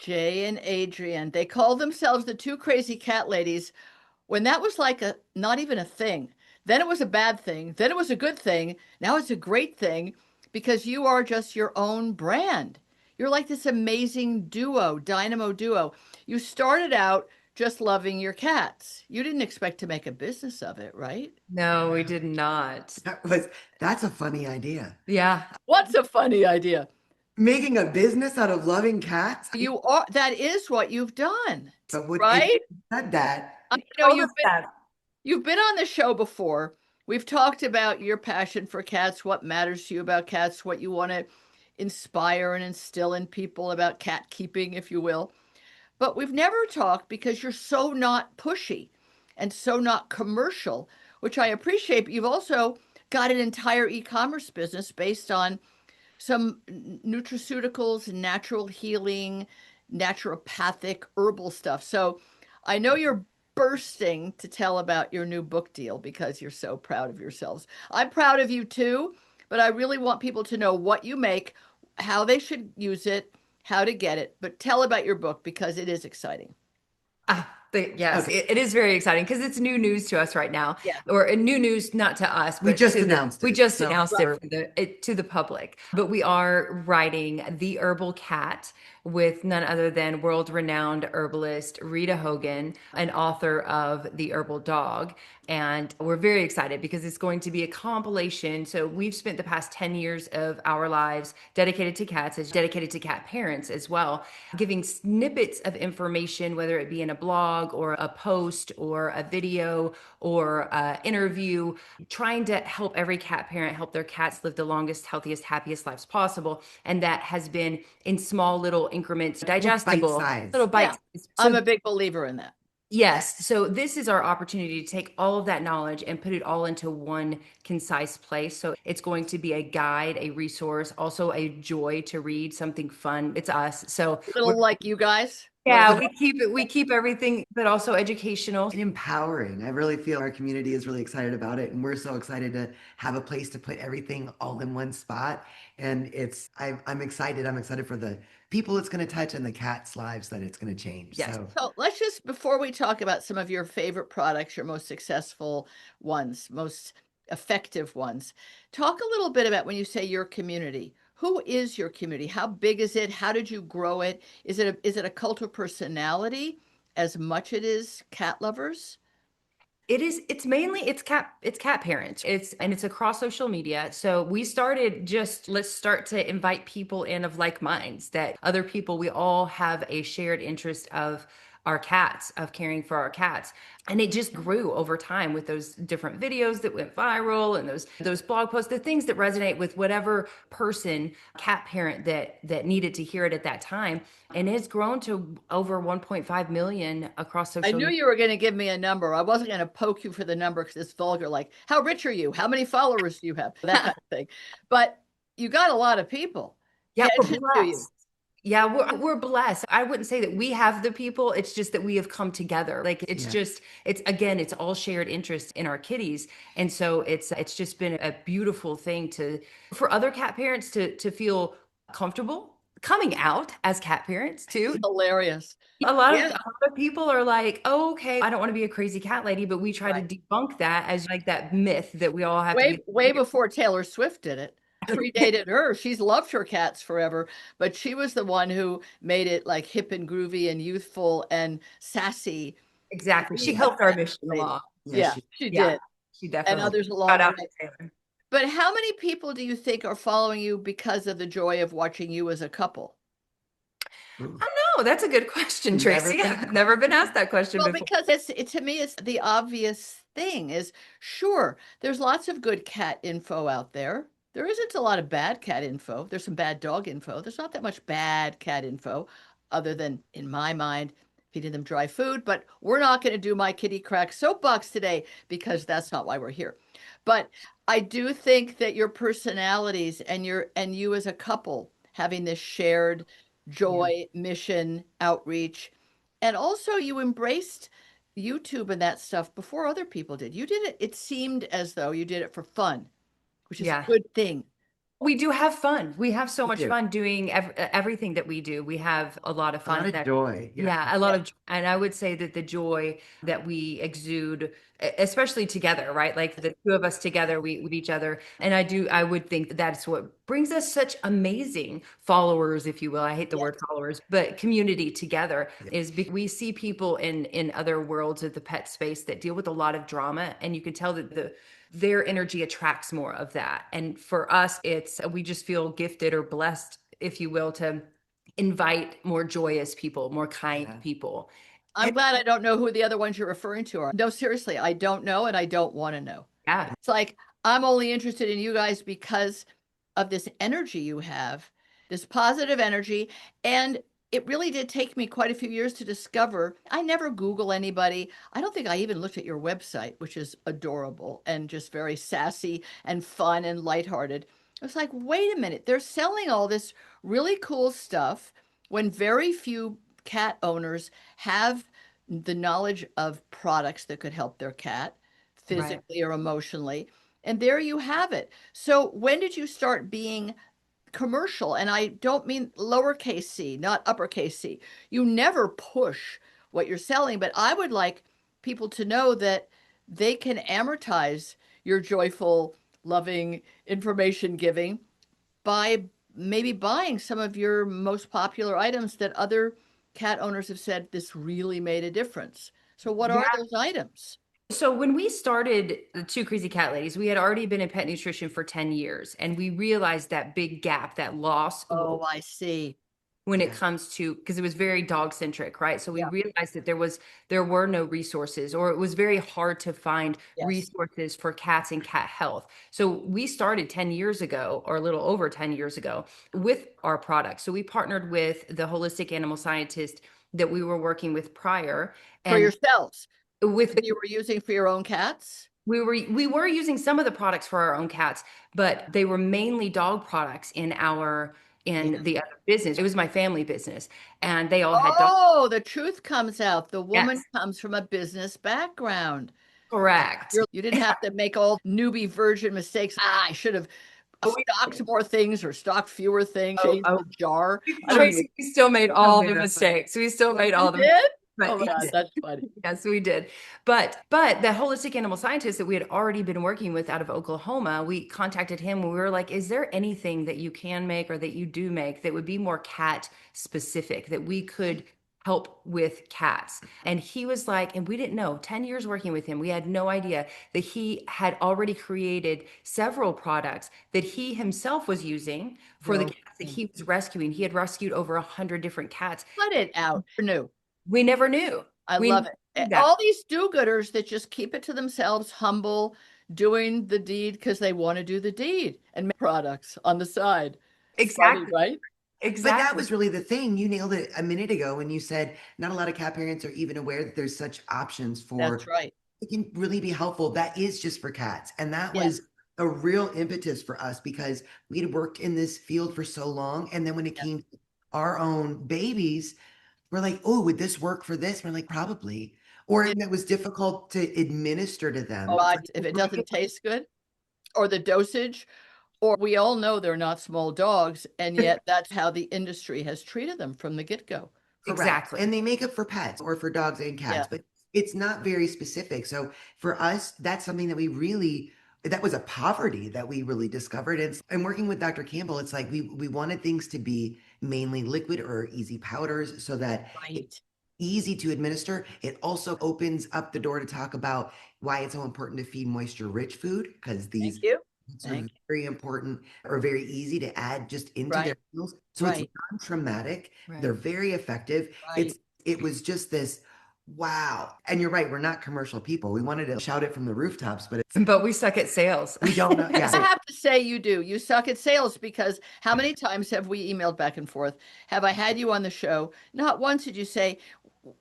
Jae and Adrienne. They call themselves the two crazy cat ladies when that was like a not even a thing. Then it was a bad thing. Then it was a good thing. Now it's a great thing because you are just your own brand. You're like this amazing duo, dynamo duo. You started out just loving your cats. You didn't expect to make a business of it, right? No, we did not. That was that's a funny idea. Yeah. What's a funny idea? Making a business out of loving cats. You are, that is what you've done, But what if right? you said that? I know Told us that. you've been on the show before. We've talked about your passion for cats, what matters to you about cats, what you want to inspire and instill in people about cat keeping, if you will. But we've never talked because you're so not pushy and so not commercial, which I appreciate. But you've also got an entire e-commerce business based on some nutraceuticals, natural healing, naturopathic, herbal stuff. So I know you're bursting to tell about your new book deal because you're so proud of yourselves. I'm proud of you too, but I really want people to know what you make, how they should use it, how to get it. But tell about your book because it is exciting. Yes, Okay, it is very exciting because it's new news to us right now, Yeah. or new news not to us, we but just announced we it. just So announced it Right. for to the public. But we are writing The Herbal Cat with none other than world-renowned herbalist Rita Hogan, an author of The Herbal Dog. And we're very excited because it's going to be a compilation. So we've spent the past 10 years of our lives dedicated to cats, as dedicated to cat parents as well, giving snippets of information, whether it be in a blog or a post or a video or an interview, trying to help every cat parent help their cats live the longest, healthiest, happiest lives possible. And that has been in small little increments, bite digestible little size. Yeah. bites. I'm So a big believer in that. yes. So this is our opportunity to take all of that knowledge and put it all into one concise place. So it's going to be a guide, a resource, also a joy to read, something fun. It's us. So we're, Little like you guys, little yeah, But we keep everything, but also educational. empowering. I really feel our community is really excited about it, and we're so excited to have a place to put everything all in one spot. And I'm excited. I'm excited for the people it's going to touch and the cats' lives that it's going to change. Yes. So So let's just, before we talk about some of your favorite products, your most successful ones, most effective ones, talk a little bit about when you say your community. Who is your community? How big is it? How did you grow it? Is it a cult of personality as much it is cat lovers? It's mainly it's cat parents. It's across social media. So we started just let's start to invite people in of like minds, that other people, we all have a shared interest of our cats, of caring for our cats. And it just grew over time with those different videos that went viral and those blog posts, the things that resonate with whatever person, cat parent that needed to hear it at that time. And it's grown to over 1.5 million across I social knew media. you were going to give me a number. I wasn't going to poke you for the number because it's vulgar, like, how rich are you? How many followers do you have? That kind of thing. But you got a lot of people pay Yeah, we're attention to you. blessed. Yeah, we're blessed. I wouldn't say that we have the people. It's just that we have come together. Like it's yeah, just it's again, it's all shared interest in our kitties. And so it's just been a beautiful thing to for other cat parents to feel comfortable coming out as cat parents It's too. hilarious. A Yeah, lot of people are like, oh, okay, I don't want to be a crazy cat lady, but we try to right. debunk that as like that myth that we all have to Way, be. way before Taylor Swift did it. Predated her. She's loved her cats forever, but she was the one who made it like hip and groovy and youthful and sassy. Exactly. She Be a helped our cat mission lady. along. yeah. Yeah, She, she Yeah, did. she And definitely. others Shout along the out way. to Taylor. But how many people do you think are following you because of the joy of watching you as a couple? Ooh, I know that's a good question, never Tracy. been. I've never been asked that question Well, before. because to me, it's the obvious thing is sure, there's lots of good cat info out there. There isn't a lot of bad cat info. There's some bad dog info. There's not that much bad cat info, other than, in my mind, feeding them dry food. But we're not going to do my kitty crack soapbox today because that's not why we're here. But I do think that your personalities and you as a couple having this shared Yeah. joy, mission, outreach, and also you embraced YouTube and that stuff before other people did. You did it, it seemed as though you did it for fun, which is a Yeah. good thing. We do have fun. We have so We much do. fun doing everything that we do. We have a lot of A lot fun. of joy. Yeah. Yeah, a lot Yeah. of, and I would say that the joy that we exude, especially together, right? Like the two of us together, we with each other. And I would think that that's what brings us such amazing followers, if you will. I hate the word Yes. followers, but community together Yeah. is because we see people in other worlds of the pet space that deal with a lot of drama, and you can tell that their energy attracts more of that. And for us, it's we just feel gifted or blessed, if you will, to invite more joyous people, more kind Yeah. people. I'm glad I don't know who the other ones you're referring to are. No, seriously, I don't know and I don't want to know. Yeah, It's like I'm only interested in you guys because of this energy you have, this positive energy. And it really did take me quite a few years to discover. I never Google anybody. I don't think I even looked at your website, which is adorable and just very sassy and fun and lighthearted. I was like, wait a minute, they're selling all this really cool stuff when very few cat owners have the knowledge of products that could help their cat right. physically or emotionally. And there you have it. So when did you start being commercial? And I don't mean lowercase c, not uppercase c. You never push what you're selling, but I would like people to know that they can amortize your joyful, loving, information giving by maybe buying some of your most popular items that other cat owners have said this really made a difference. So what Yeah. are those items? So when we started the Two Crazy Cat Ladies, we had already been in pet nutrition for 10 years, and we realized that big gap, that loss Oh, I see. when it Yeah. comes to, because it was very dog centric, right? So we Yeah. realized that there were no resources, or it was very hard to find Yes. resources for cats and cat health. So we started 10 years ago, or a little over 10 years ago, with our product. So we partnered with the holistic animal scientist that we were working with prior, For and yourselves. with You were using for your own cats? we were using some of the products for our own cats, but they were mainly dog products in Yeah. the other business. It was my family business, and they all had dogs. Oh, the truth comes out. The woman Yes, comes from a business background. correct. You didn't have to make all newbie virgin mistakes. Ah, I should have Oh, we, stocked more things or stocked fewer things, oh, changed oh, the jar. I don't even. Tracy, we still made Oh, all man, the that's funny. mistakes. We still made You all the mistakes. did? But Oh my God, yes, that's funny. yes, we did. But the holistic animal scientist that we had already been working with out of Oklahoma, we contacted him and we were like, is there anything that you can make or that you do make that would be more cat specific that we could help with cats? And he was like, and we didn't know, 10 years working with him, we had no idea that he had already created several products that he himself was using for the No, cats that he was rescuing. He had rescued over 100 different cats. cut it out. New. We never knew. I We love never it. knew that. All these do-gooders that just keep it to themselves, humble, doing the deed because they want to do the deed and make products on the side. It's funny, Exactly. right? But that Exactly. was really the thing. You nailed it a minute ago when you said not a lot of cat parents are even aware that there's such options That's for right. it can really be helpful. That is just for cats. And that was Yes. a real impetus for us because we had worked in this field for so long. And then when it Yes. came to our own babies, we're like, oh, would this work for this? We're like, probably. Or It, it was difficult to administer to oh, them. It's like, if it right? doesn't taste good or the dosage, or we all know they're not small dogs, and yet that's how the industry has treated them from the get-go. Correct. Exactly. And they make it for pets or for dogs and Yeah. cats, but it's not very specific. So for us, that's something that we really that was a poverty that we really discovered. And working with Dr. Campbell, it's like we wanted things to be mainly liquid or easy powders so that it's Right. easy to administer. It also opens up the door to talk about why it's so important to feed moisture rich food because Thank these you. foods are Thank you. very important or very easy to add just into their Right. meals. So it's Right. non-traumatic. Right. They're very effective. Right. It was just this wow. And you're right, we're not commercial people. We wanted to shout it from the rooftops, but But we suck at sales. we don't know. I Yeah. have to say you do. You suck at sales because how many times have we emailed back and forth? Have I had you on the show? Not once did you say,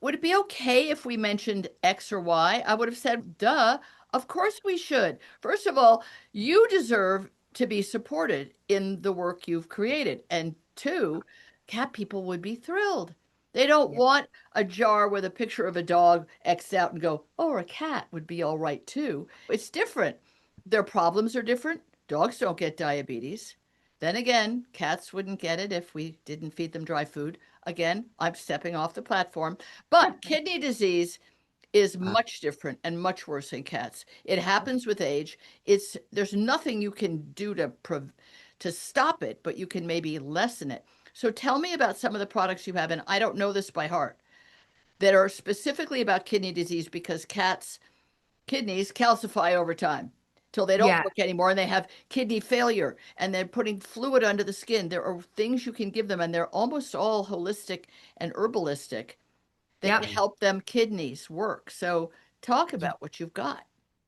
would it be okay if we mentioned X or Y? I would have said, duh, of course we should. First of all, you deserve to be supported in the work you've created. And two, cat people would be thrilled. They don't Yeah. want a jar with a picture of a dog X'd out and go, oh, or a cat would be all right too. It's different. Their problems are different. Dogs don't get diabetes. Then again, cats wouldn't get it if we didn't feed them dry food. Again, I'm stepping off the platform. But kidney disease is Uh, much different and much worse in cats. It happens with age. There's nothing you can do to stop it, but you can maybe lessen it. So tell me about some of the products you have, and I don't know this by heart, that are specifically about kidney disease because cats' kidneys calcify over time till they don't Yeah. work anymore and they have kidney failure and they're putting fluid under the skin. There are things you can give them, and they're almost all holistic and herbalistic that Yep. help them kidneys work. So talk about what you've got.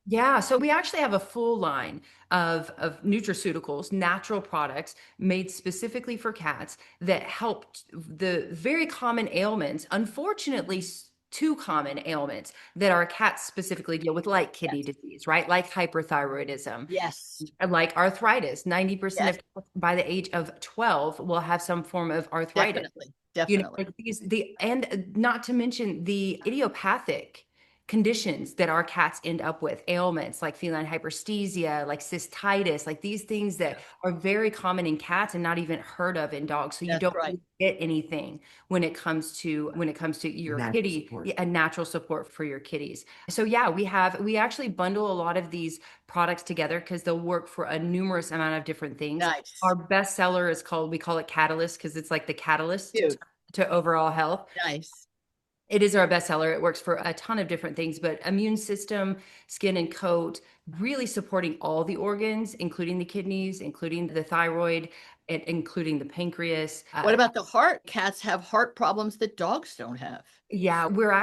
Yeah, so we actually have a full line of nutraceuticals, natural products made specifically for cats that help the very common ailments, unfortunately, two common ailments that our cats specifically deal with, like kidney Yes. disease, right? Like hyperthyroidism, Yes. like arthritis. 90% Yes. of cats by the age of 12 will have some form of arthritis. Definitely. You know, Definitely. like and not to mention the idiopathic conditions that our cats end up with, ailments like feline hyperesthesia, like cystitis, like these things Yeah. that are very common in cats and not even heard of in dogs. So you That's don't right. really get anything when it comes to your natural kitty, support. yeah, a natural support for your kitties. So yeah, we actually bundle a lot of these products together because they'll work for a numerous amount of different things. Our Nice. best seller is called, we call it Catalyst because it's like the catalyst Cute. to overall health. Nice. It is our bestseller. It works for a ton of different things, but immune system, skin and coat, really supporting all the organs, including the kidneys, including the thyroid, and including the pancreas. What about the heart? Cats have heart problems that dogs don't have. Yeah, we're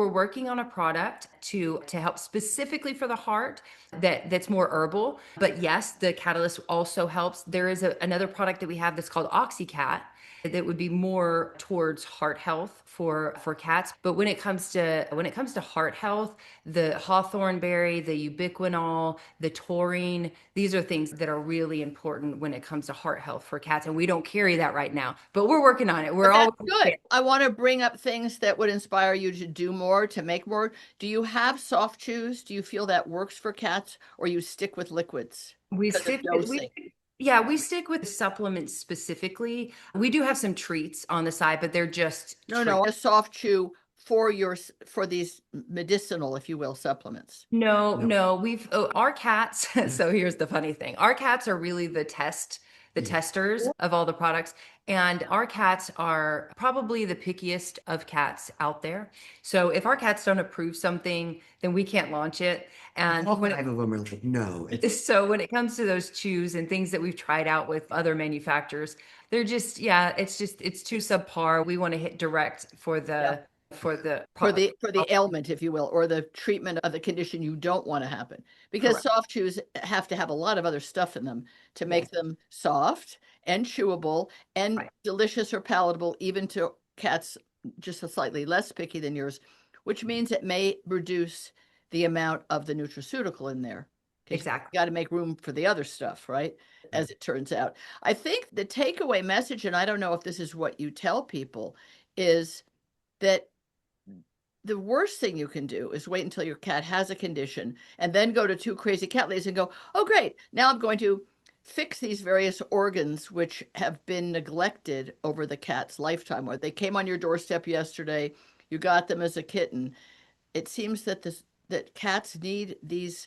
working on a product to help specifically for the heart that's more herbal. But yes, the catalyst also helps. There is another product that we have that's called OxyCat that would be more towards heart health for cats. But when it comes to heart health, the hawthorn berry, the ubiquinol, the taurine, these are things that are really important when it comes to heart health for cats. And we don't carry that right now, but we're working on it. We're But that's always good. I want to bring up things that would inspire you to do more, to make more. Do you have soft chews? Do you feel that works for cats, or you stick with liquids We because of stick with dosing? yeah, we stick with supplements specifically. We do have some treats on the side, but they're just No, treats. no, a soft chew for for these medicinal, if you will, supplements. No, No. no, our cats. Yeah. So here's the funny thing. Our cats are really the Yeah. testers of all the products. And our cats are probably the pickiest of cats out there. So if our cats don't approve something, then we can't launch it. And All when five of them are like, no, it's so when it comes to those chews and things that we've tried out with other manufacturers, they're just, yeah, it's too subpar. We want to hit direct for Yeah. the For product. the ailment, if you will, or the treatment of the condition you don't want to happen. Because Correct. soft chews have to have a lot of other stuff in them to Yes. make them soft and chewable and Right. delicious or palatable, even to cats just a slightly less picky than yours, which means it may reduce the amount of the nutraceutical in there. Because you Exactly. got to make room for the other stuff, right? As it turns out. I think the takeaway message, and I don't know if this is what you tell people, is that the worst thing you can do is wait until your cat has a condition and then go to two crazy cat ladies and go, oh, great. Now I'm going to fix these various organs which have been neglected over the cat's lifetime, or they came on your doorstep yesterday. You got them as a kitten. It seems that that cats need these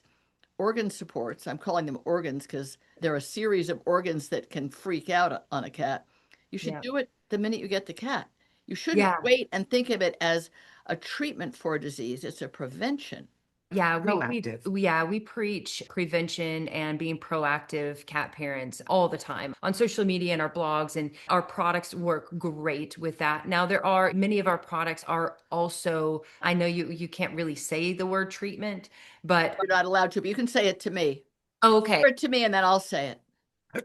organ supports. I'm calling them organs because they're a series of organs that can freak out on a cat. You should Yeah. do it the minute you get the cat. You shouldn't Yeah. wait and think of it as a treatment for a disease. It's a prevention. Yeah, proactive. we preach prevention and being proactive cat parents all the time on social media and our blogs, and our products work great with that. Now there are many of our products are also, I know you can't really say the word treatment, but You're not allowed to, but you can say it to me. okay. Or to me, and then I'll say it.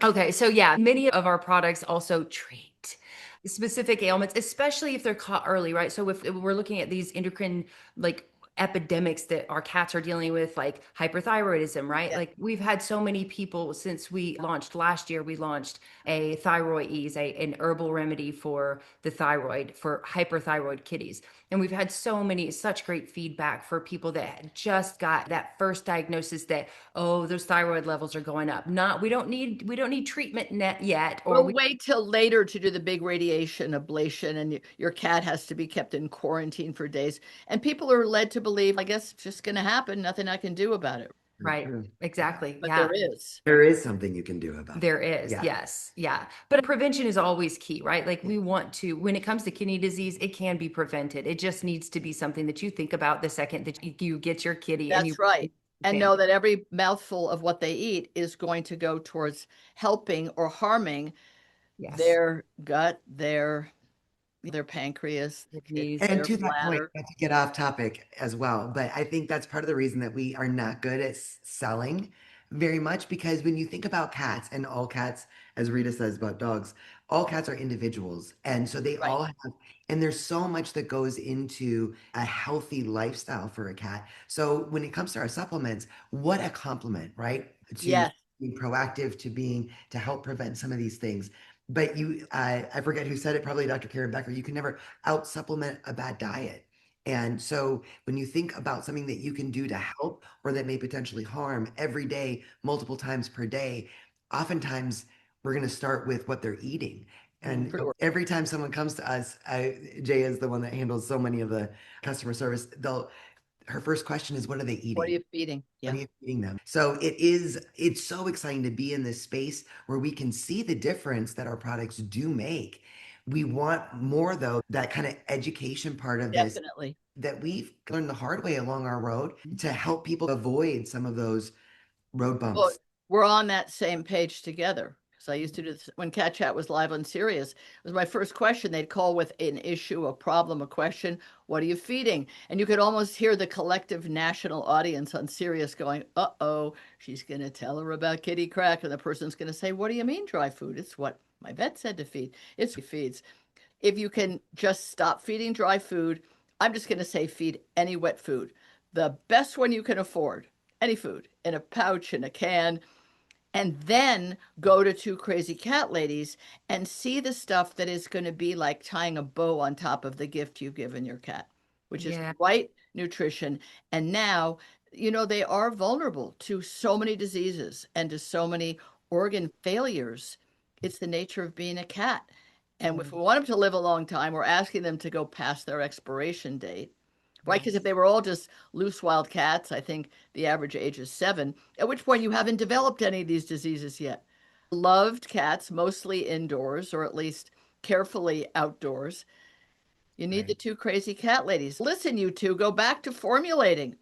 Okay, so yeah, many of our products also treat specific ailments, especially if they're caught early, right? So if we're looking at these endocrine like epidemics that our cats are dealing with, like hyperthyroidism, right? Yeah. Like we've had so many people since we launched last year, we launched a thyroid ease, an herbal remedy for the thyroid for hyperthyroid kitties. And we've had such great feedback for people that just got that first diagnosis that, oh, those thyroid levels are going up. We don't need treatment net yet, or We'll we wait till later to do the big radiation ablation, and your cat has to be kept in quarantine for days. And people are led to believe, I guess it's just going to happen. Nothing I can do about it. Very right, true. Yeah. exactly. But Yeah. there is. There is something you can do about it. There is, Yeah. yes, yeah. But prevention is always key, right? Like we want to, when it comes to kidney disease, it can be prevented. It just needs to be something that you think about the second that you get your kitty and you That's right. And family. know that every mouthful of what they eat is going to go towards helping or harming Yes. their gut, their pancreas, Kidneys. And their to that point, bladder. not to get off topic as well, but I think that's part of the reason that we are not good at selling very much because when you think about cats and all cats, as Rita says about dogs, all cats are individuals. And so they Right. all have, and there's so much that goes into a healthy lifestyle for a cat. So when it comes to our supplements, what a compliment, right? To Yes. being proactive, to help prevent some of these things. But I forget who said it, probably Dr. Karen Becker, you can never out supplement a bad diet. And so when you think about something that you can do to help or that may potentially harm every day, multiple times per day, oftentimes we're going to start with what they're eating. And Sure. every time someone comes to us, Jay is the one that handles so many of the customer service. Her first question is, what are they What are eating? you feeding? What Yeah. are you feeding them? So it's so exciting to be in this space where we can see the difference that our products do make. We want more though, that kind of education part of this Definitely. that we've learned the hard way along our road to help people avoid some of those road Well, bumps. we're on that same page together. Because I used to do this when Cat Chat was live on Sirius. It was my first question. They'd call with an issue, a problem, a question. What are you feeding? And you could almost hear the collective national audience on Sirius going, uh-oh, she's going to tell her about kitty crack. And the person's going to say, what do you mean dry food? It's what my vet said to feed. It's feeds. If you can just stop feeding dry food, I'm just going to say feed any wet food. The best one you can afford, any food, in a pouch, in a can, and then go to Two Crazy Cat Ladies and see the stuff that is going to be like tying a bow on top of the gift you've given your cat, which is Yeah. right nutrition. And now, they are vulnerable to so many diseases and to so many organ failures. It's the nature of being a cat. And if we want them to live a long time, we're asking them to go past their expiration date, right? Because if Yes. they were all just loose wild cats, I think the average age is 7, at which point you haven't developed any of these diseases yet. Loved cats, mostly indoors or at least carefully outdoors. You need the Right. Two Crazy Cat Ladies. Listen, you two, go back to formulating.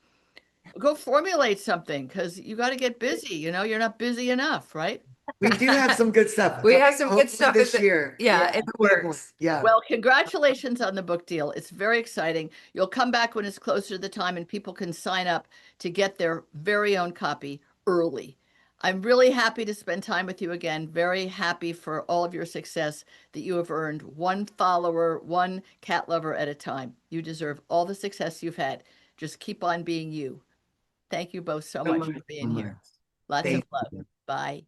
Go formulate something because you got to get busy. You're not busy enough, right? We do have some good stuff. We have some good Hopefully stuff this year. yeah, Yeah, in the big one. works. Yeah. Well, congratulations on the book deal. It's very exciting. You'll come back when it's closer to the time and people can sign up to get their very own copy early. I'm really happy to spend time with you again. Very happy for all of your success that you have earned, one follower, one cat lover at a time. You deserve all the success you've had. Just keep on being you. Thank you both so So much much. for So being much. here. Lots of Thank love. you. Bye.